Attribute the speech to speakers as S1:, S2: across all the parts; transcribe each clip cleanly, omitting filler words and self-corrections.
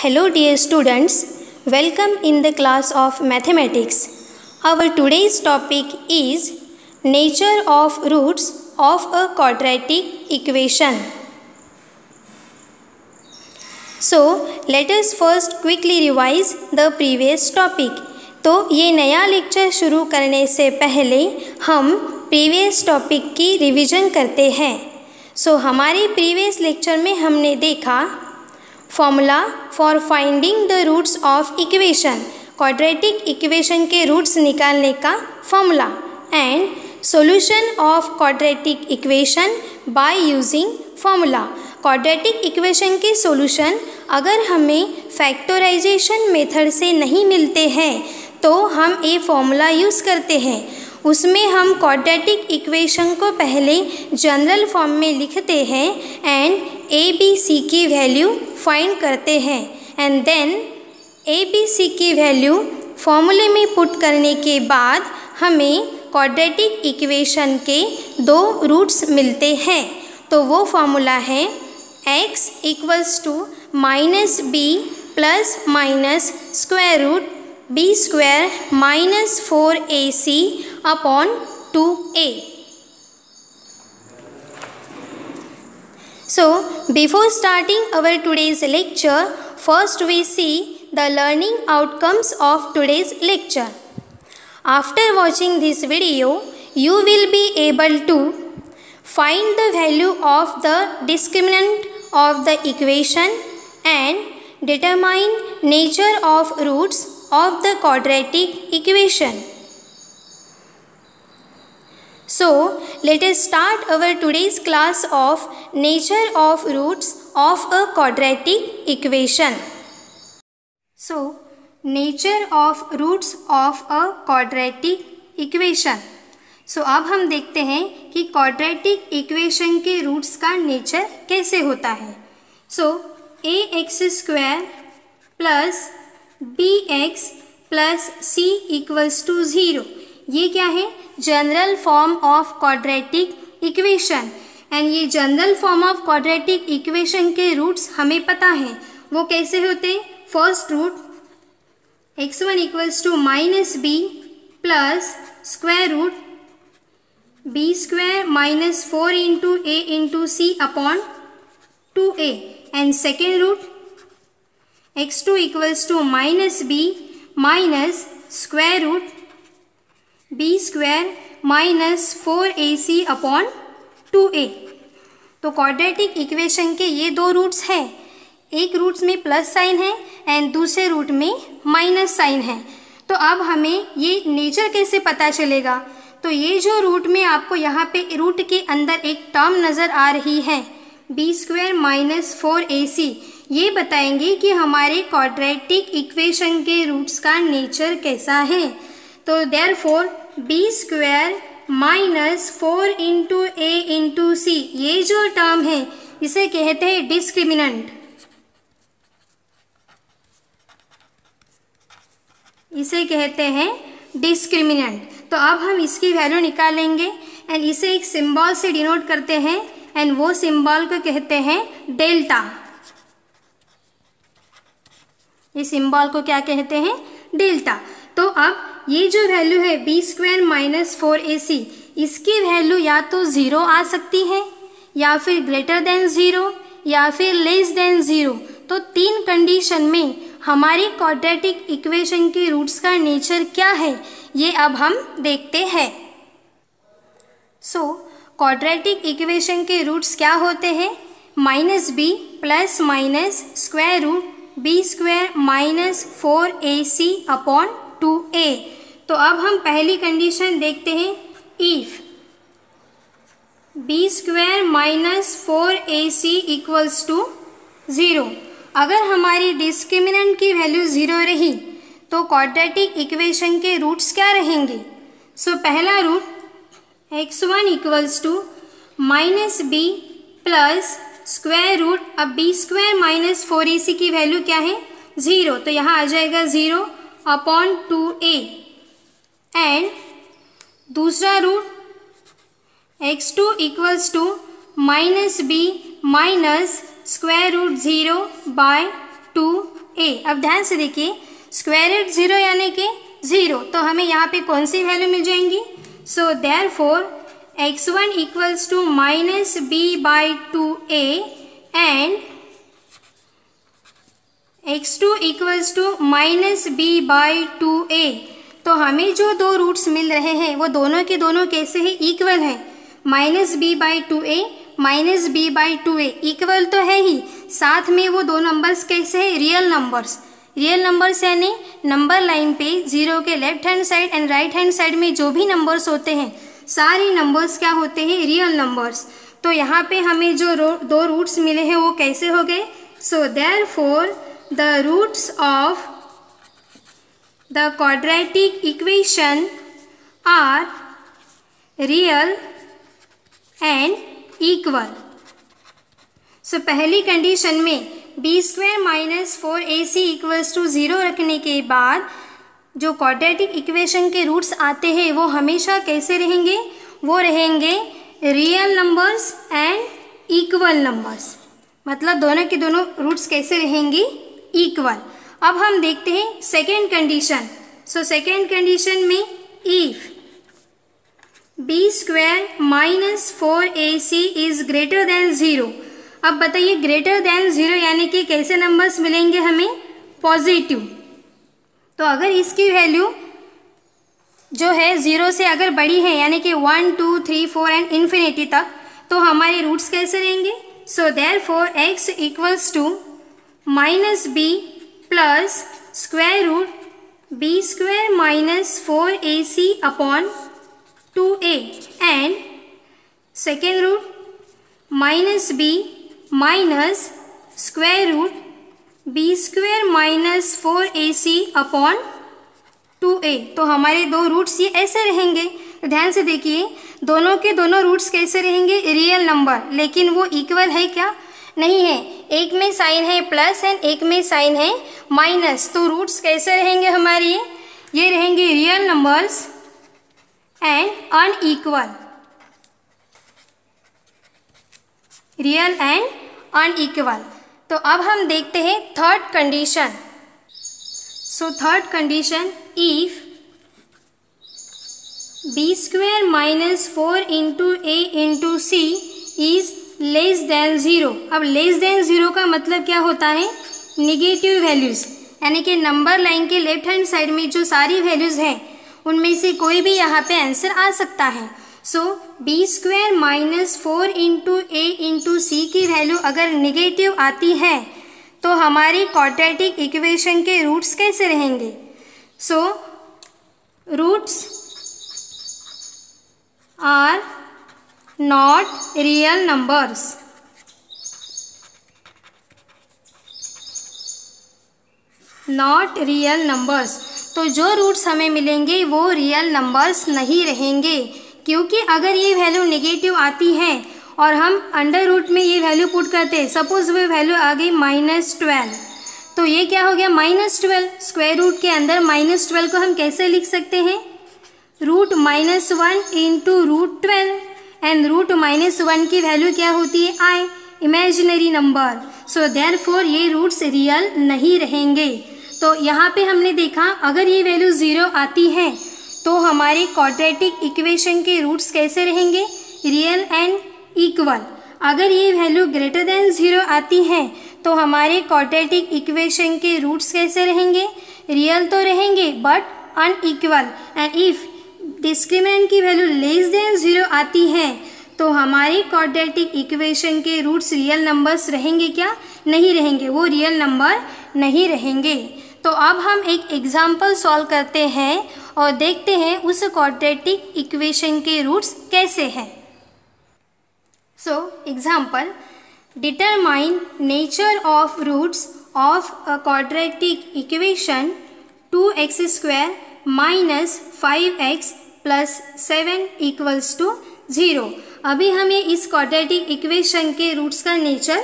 S1: Hello dear students, welcome in the class of mathematics. Our today's topic is nature of roots of a quadratic equation. So let us first quickly revise the previous topic. तो ये नया lecture शुरू करने से पहले हम previous topic की revision करते हैं. हमारे प्रीवियस लेक्चर में हमने देखा formula for finding the roots of equation, quadratic equation के रूट्स निकालने का formula, and solution of quadratic equation by using formula. Quadratic equation के सॉल्यूशन अगर हमें फैक्टराइजेशन मेथड से नहीं मिलते हैं तो हम ये फॉर्मूला यूज़ करते हैं. उसमें हम क्वाड्रेटिक इक्वेशन को पहले जनरल फॉर्म में लिखते हैं एंड ए बी सी की वैल्यू फाइंड करते हैं, and then A B C की वैल्यू फॉर्मूले में पुट करने के बाद हमें क्वाड्रेटिक इक्वेशन के दो रूट्स मिलते हैं. तो वो फॉर्मूला है x equals to minus B plus minus square root B square minus 4ac upon 2a. So before starting our today's lecture, first we see the learning outcomes of today's lecture. After watching this video, you will be able to find the value of the discriminant of the equation and determine nature of roots of the quadratic equation. So let us start our today's class of nature of roots of a quadratic equation. So nature of roots of a quadratic equation. So अब हम देखते हैं कि quadratic equation के roots का nature कैसे होता है. So ax square plus bx plus c equals to 0. ये क्या है? General form of quadratic equation. And ये general form of quadratic equation के रूट्स हमें पता है. वो कैसे होते? First root x1 equals to minus B plus square root B square minus 4 into A into C upon 2a. And second root x2 equals to minus b minus square root B square minus 4ac upon 2a. तो quadratic equation के ये दो roots हैं. एक roots में plus sign है and दूसरे root में माइनस साइन है. तो अब हमें ये नेचर कैसे पता चलेगा? तो ये जो रूट में आपको यहाँ पे रूट के अंदर एक टर्म नज़र आ रही है बी स्क्वायर माइनस 4ac, ये बताएंगे कि हमारे क्वाड्रेटिक इक्वेशन के रूट्स का नेचर कैसा है. तो therefore B square minus 4 into ए इंटू सी, ये जो टर्म है इसे कहते हैं डिस्क्रिमिनेंट. इसे कहते हैं डिस्क्रिमिनेंट. तो अब हम इसकी वैल्यू निकालेंगे एंड इसे एक सिंबल से डिनोट करते हैं एंड वो सिंबल को कहते हैं डेल्टा. ये सिंबल को क्या कहते हैं? डेल्टा. तो अब ये जो वैल्यू है बी स्क्वायर माइनस 4ac, इसकी वैल्यू या तो 0 आ सकती है या फिर ग्रेटर देन 0 या फिर लेस देन 0. तो तीन कंडीशन में हमारे क्वाड्रेटिक इक्वेशन के रूट्स का नेचर क्या है ये अब हम देखते हैं. सो क्वाड्रेटिक इक्वेशन के रूट्स क्या होते हैं? Minus B plus minus square root B square minus 4ac upon 2a. तो अब हम पहली कंडीशन देखते हैं. If B square minus 4ac equals to 0, अगर हमारी डिस्क्रिमिनेंट की वैल्यू 0 रही तो क्वाड्रेटिक इक्वेशन के रूट्स क्या रहेंगे? सो पहला root x1 equals to minus B plus square root, अब बी स्क्वायर माइनस 4ac की वैल्यू क्या है? 0. तो यहाँ आ जाएगा 0 अपॉन 2a. एंड दूसरा root x2 equals to minus b minus square root 0 by 2 a। अब ध्यान से देखिए, स्क्वायर रूट 0 यानी कि 0, तो हमें यहाँ पे कौन सी वैल्यू मिल जाएंगी? So therefore x1 equals to minus b by 2a and x2 equals to minus b by 2a। तो हमें जो दो रूट्स मिल रहे हैं वो दोनों के दोनों कैसे हैं? इक्वल हैं। Minus b by 2a minus b by 2a equal तो है ही, साथ में वो दो नंबर्स कैसे हैं? Real numbers. रियल नंबर्स यानी नंबर लाइन पे 0 के left hand side and right hand side में जो भी नंबर्स होते हैं सारे नंबर्स क्या होते हैं? Real numbers. तो यहाँ पे हमें जो दो रूट्स मिले हैं वो कैसे हो गए? So therefore the roots of the quadratic equation are real and equal. So पहली कंडीशन में B square minus 4ac equals to 0 रखने के बाद जो क्वाड्रेटिक इक्वेशन के रूट्स आते हैं वो हमेशा कैसे रहेंगे? वो रहेंगे real numbers and equal numbers. मतलब दोनों के दोनों रूट्स कैसे रहेंगे? इक्वल। अब हम देखते हैं second condition. So second condition में if B square minus 4ac is greater than 0। अब बताइए, ग्रेटर देन 0 यानी कि कैसे नंबर्स मिलेंगे हमें? पॉजिटिव। तो अगर इसकी वैल्यू जो है 0 से अगर बड़ी है यानी कि 1 2 3 4 एंड इन्फिनिटी तक, तो हमारे रूट्स कैसे रहेंगे? So therefore x equals to minus B plus square root B square minus 4ac upon 2a and second root minus b minus square root B square minus 4ac upon 2a। तो हमारे दो roots ये ऐसे रहेंगे। तो ध्यान से देखिए, दोनों के दोनों रूट्स कैसे रहेंगे? रियल नंबर, लेकिन वो इक्वल है क्या? नहीं है। एक में साइन है प्लस एंड एक में साइन है माइनस। तो रूट्स कैसे रहेंगे हमारे? ये रहेंगे real numbers and unequal. Real and unequal. तो अब हम देखते हैं third condition. So third condition, if B square minus 4 into A into c is less than 0। अब लेस देन 0 का मतलब क्या होता है? निगेटिव वैल्यूज, यानी कि नंबर लाइन के लेफ्ट हैंड साइड में जो सारी वैल्यूज हैं उनमें से कोई भी यहाँ पे आंसर आ सकता है। सो बी स्क्वायर माइनस 4 इंटू ए इंटू सी की वैल्यू अगर निगेटिव आती है तो हमारी क्वाड्रेटिक इक्वेशन के रूट्स कैसे रहेंगे? So roots are not real numbers. Not real numbers. तो जो रूट्स हमें मिलेंगे वो रियल नंबर्स नहीं रहेंगे, क्योंकि अगर ये वैल्यू नेगेटिव आती है और हम अंडर रूट में ये वैल्यू पुट करते हैं, सपोज वो वैल्यू आ गई -12, तो ये क्या हो गया? -12। स्क्वायर रूट के अंदर -12 को हम कैसे लिख सकते हैं? Root -1 into root 12 and root -1 की वैल्यू क्या होती है? i, imaginary number. So therefore ये रूट्स रियल नहीं रहेंगे। तो यहाँ पे हमने देखा अगर ये वैल्यू 0 आती है तो हमारे क्वाड्रेटिक इक्वेशन के रूट्स कैसे रहेंगे? Real and equal. अगर ये वैल्यू ग्रेटर देन 0 आती है तो हमारे क्वाड्रेटिक इक्वेशन के रूट्स कैसे रहेंगे? रियल तो रहेंगे but unequal. And if discriminant की वैल्यू लेस देन 0 आती है तो हमारे क्वाड्रेटिक इक्वेशन के रूट्स रियल नंबर्स रहेंगे क्या? नहीं रहेंगे, वो रियल नंबर नहीं रहेंगे। तो अब हम एक एग्जाम्पल सॉल्व करते हैं और देखते हैं उस क्वाड्रेटिक इक्वेशन के रूट्स कैसे हैं। So example, determine nature of roots of a quadratic equation 2x² minus 5x plus 7 equals to 0। अभी हमें इस क्वाड्रेटिक इक्वेशन के रूट्स का नेचर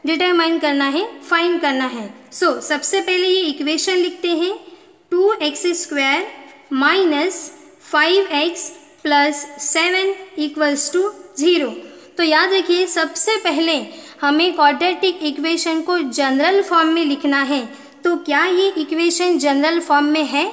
S1: डिटरमाइन करना है, फाइंड करना है। सो सबसे पहले ये इक्वेशन लिखते हैं, 2x² minus 5x plus 7 equals to 0। तो याद रखिए सबसे पहले हमें क्वाड्रेटिक इक्वेशन को जनरल फॉर्म में लिखना है। तो तो क्या ये इक्वेशन जनरल फॉर्म में है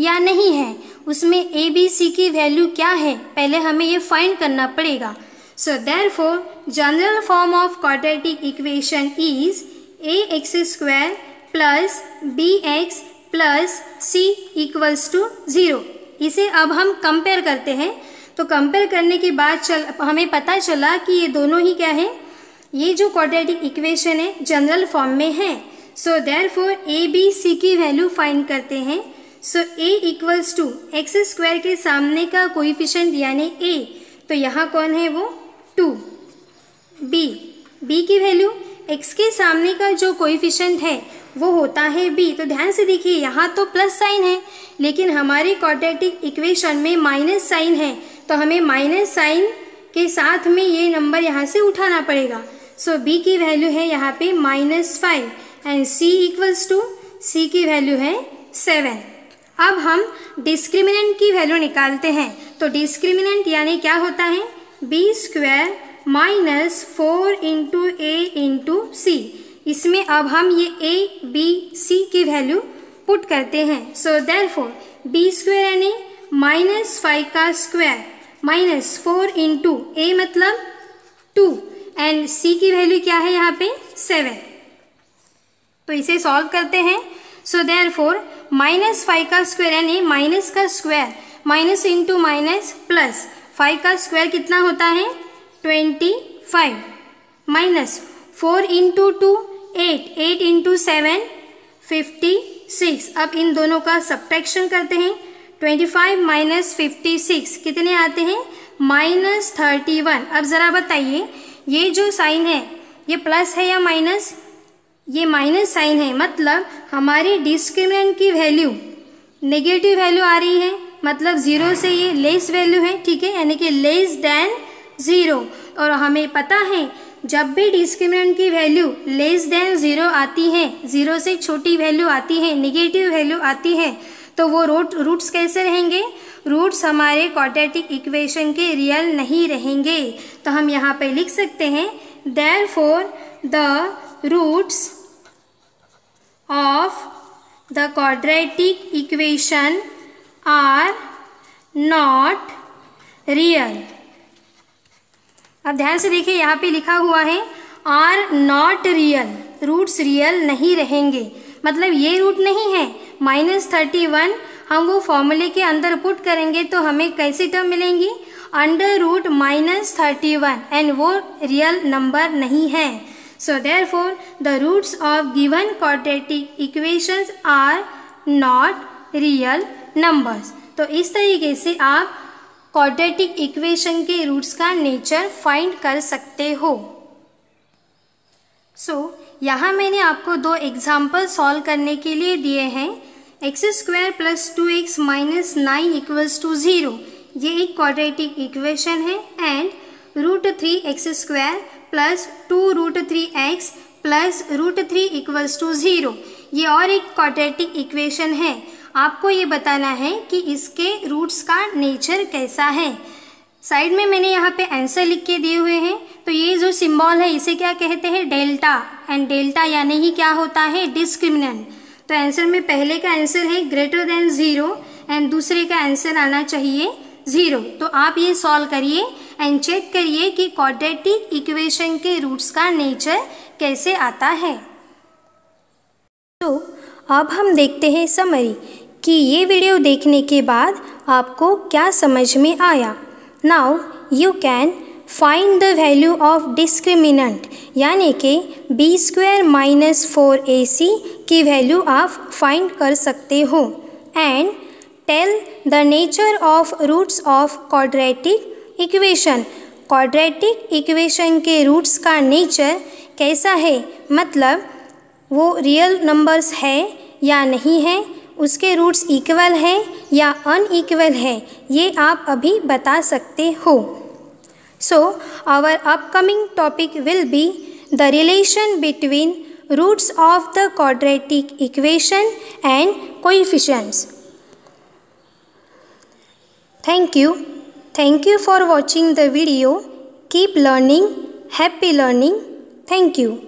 S1: या नहीं है, उसमें ए बी सी की वैल्यू क्या है, पहले हमें ये फाइंड करना पड़ेगा। So therefore general form of quadratic equation is ax² plus bx plus c equals to 0। इसे अब हम कंपेयर करते हैं। तो कंपेयर करने के बाद हमें पता चला कि ये दोनों ही क्या है, ये जो क्वाड्रेटिक इक्वेशन है जनरल फॉर्म में है। सो देयरफॉर ए बी सी की वैल्यू फाइंड करते हैं। सो a इक्वल्स टू x² के सामने का कोएफिशिएंट यानी a, तो यहाँ कौन है वो 2। b की वैल्यू x के सामने का जो कोएफिशिएंट है वो होता है b। तो ध्यान से देखिए, यहाँ तो प्लस साइन है लेकिन हमारे क्वाड्रेटिक इक्वेशन में माइनस साइन है, तो हमें माइनस साइन के साथ में ये नंबर यहाँ से उठाना पड़ेगा। सो b की वैल्यू है यहाँ पे -5 and c equals to c की वैल्यू है 7। अब हम डिस्क्रिमिनेंट की वैल्यू निकालते हैं। तो डिस्क्रिमिनेंट यानी क्या होता है, b² minus 4 into a into C. इसमें अब हम ये a b c की वैल्यू पुट करते हैं। सो देयरफॉर b² यानी -5 का स्क्वायर माइनस 4 इंटू a मतलब 2 एंड c की वैल्यू क्या है यहाँ पे 7। तो इसे सॉल्व करते हैं। सो देयरफॉर -5 का स्क्वायर यानी माइनस का square, minus into minus plus 5 का स्क्वायर कितना होता है 25 माइनस 4 इंटू 2 8 इंटू 7 56। अब इन दोनों का सब्ट्रैक्शन करते हैं। 25 माइनस 56 कितने आते हैं -31। अब ज़रा बताइए, ये जो साइन है ये प्लस है या माइनस, ये माइनस साइन है, मतलब हमारी डिस्क्रिमिनेंट की वैल्यू नेगेटिव वैल्यू आ रही है, मतलब 0 से ये लेस वैल्यू है, ठीक है, यानी कि लेस देन 0। और हमें पता है जब भी डिस्क्रिमिनेंट की वैल्यू लेस देन 0 आती है, 0 से छोटी वैल्यू आती है, नेगेटिव वैल्यू आती है, तो वो रूट्स कैसे रहेंगे, रूट्स हमारे क्वाड्रेटिक इक्वेशन के रियल नहीं रहेंगे। तो हम यहाँ पे लिख सकते हैं therefore the roots of the quadratic equation are not real. अब ध्यान से देखिए, यहाँ पे लिखा हुआ है are not real, roots real नहीं रहेंगे, मतलब ये रूट नहीं है। -31 हम वो फॉर्मूले के अंदर पुट करेंगे तो हमें कैसी टर्म मिलेंगी, अंडर रूट -31, एंड वो रियल नंबर नहीं है। So therefore the roots of given quadratic equations are not real numbers. तो इस तरीके से आप क्वाड्रेटिक इक्वेशन के रूट्स का नेचर फाइंड कर सकते हो। यहाँ मैंने आपको 2 एग्जाम्पल सॉल्व करने के लिए दिए हैं। x² plus 2x minus 9 equals to 0, ये एक क्वाड्रेटिक इक्वेशन है। And √3x² plus 2√3x plus √3 equals to 0, ये और एक क्वाड्रेटिक इक्वेशन है। आपको ये बताना है कि इसके रूट्स का नेचर कैसा है। साइड में मैंने यहाँ पे आंसर लिख के दिए हुए हैं। तो ये जो सिंबल है इसे क्या कहते हैं, डेल्टा, एंड डेल्टा यानी ही क्या होता है, डिस्क्रिमिनेंट। तो आंसर में पहले का आंसर है >0 एंड दूसरे का आंसर आना चाहिए 0। तो आप ये सॉल्व करिए एंड चेक करिए कि क्वाड्रेटिक इक्वेशन के रूट्स का नेचर कैसे आता है। तो अब हम देखते हैं समरी कि ये वीडियो देखने के बाद आपको क्या समझ में आया। Now you can find the value of discriminant, यानी कि b² माइनस 4ac की वैल्यू आप फाइंड कर सकते हो। And tell the nature of roots of quadratic equation, quadratic equation के रूट्स का नेचर कैसा है, मतलब वो रियल नंबर्स है या नहीं है, उसके रूट्स इक्वल है या अनइक्वल है, ये आप अभी बता सकते हो। So our upcoming topic will be the relation between roots of the quadratic equation and coefficients. Thank you. Thank you for watching the video. Keep learning. Happy learning. Thank you.